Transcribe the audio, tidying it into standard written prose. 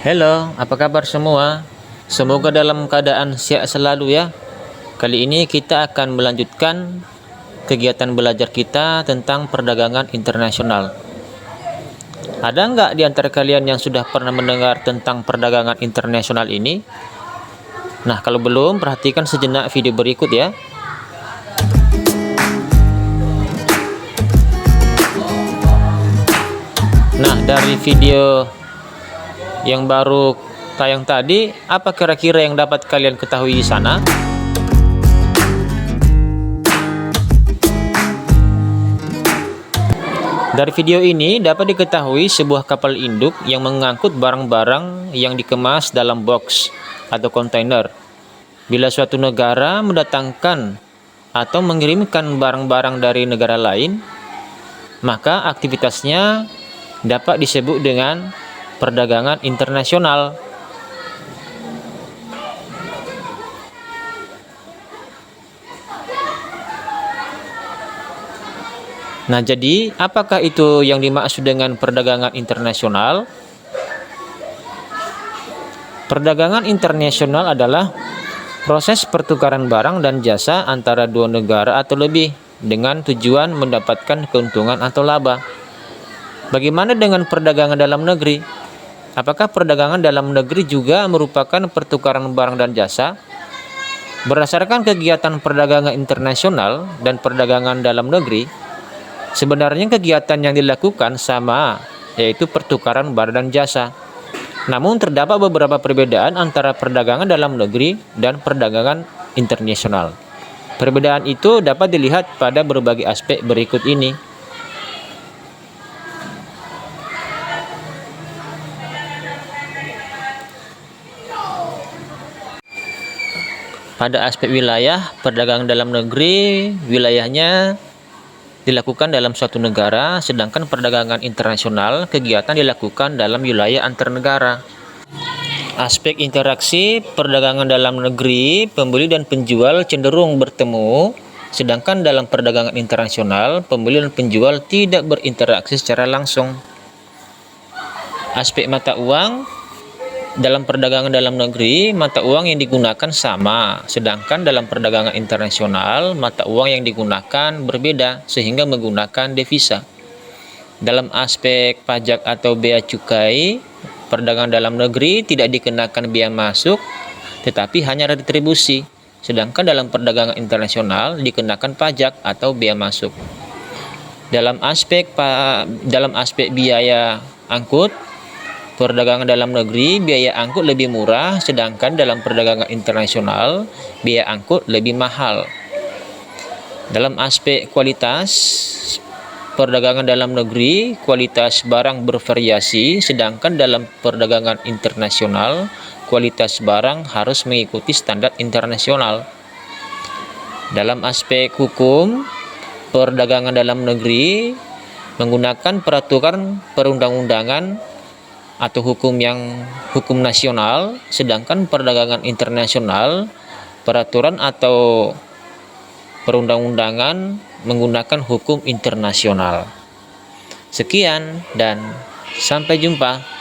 Halo, apa kabar semua? Semoga dalam keadaan sehat selalu ya. Kali ini kita akan melanjutkan kegiatan belajar kita tentang perdagangan internasional. Ada nggak di antara kalian yang sudah pernah mendengar tentang perdagangan internasional ini? Nah, kalau belum, perhatikan sejenak video berikut ya. Nah, dari video yang baru tayang tadi, apa kira-kira yang dapat kalian ketahui di sana? Dari video ini dapat diketahui sebuah kapal induk yang mengangkut barang-barang yang dikemas dalam box atau kontainer. Bila suatu negara mendatangkan atau mengirimkan barang-barang dari negara lain, maka aktivitasnya dapat disebut dengan perdagangan internasional. Nah, jadi apakah itu yang dimaksud dengan perdagangan internasional? Perdagangan internasional adalah proses pertukaran barang dan jasa antara dua negara atau lebih dengan tujuan mendapatkan keuntungan atau laba. Bagaimana dengan perdagangan dalam negeri? Apakah perdagangan dalam negeri juga merupakan pertukaran barang dan jasa? Berdasarkan kegiatan perdagangan internasional dan perdagangan dalam negeri, sebenarnya kegiatan yang dilakukan sama, yaitu pertukaran barang dan jasa. Namun terdapat beberapa perbedaan antara perdagangan dalam negeri dan perdagangan internasional. Perbedaan itu dapat dilihat pada berbagai aspek berikut ini. Pada aspek wilayah, perdagangan dalam negeri, wilayahnya dilakukan dalam suatu negara, sedangkan perdagangan internasional, kegiatan dilakukan dalam wilayah antar negara. Aspek interaksi, perdagangan dalam negeri, pembeli dan penjual cenderung bertemu, sedangkan dalam perdagangan internasional, pembeli dan penjual tidak berinteraksi secara langsung. Aspek mata uang, dalam perdagangan dalam negeri, mata uang yang digunakan sama, sedangkan dalam perdagangan internasional, mata uang yang digunakan berbeda, sehingga menggunakan devisa. Dalam aspek pajak atau bea cukai, perdagangan dalam negeri tidak dikenakan bea masuk, tetapi hanya retribusi, sedangkan dalam perdagangan internasional dikenakan pajak atau bea masuk. Dalam aspek biaya angkut, perdagangan dalam negeri biaya angkut lebih murah, sedangkan dalam perdagangan internasional biaya angkut lebih mahal. Dalam aspek kualitas, perdagangan dalam negeri kualitas barang bervariasi, sedangkan dalam perdagangan internasional kualitas barang harus mengikuti standar internasional. Dalam aspek hukum, perdagangan dalam negeri menggunakan peraturan perundang-undangan atau hukum nasional, sedangkan perdagangan internasional peraturan atau perundang-undangan menggunakan hukum internasional. Sekian dan sampai jumpa.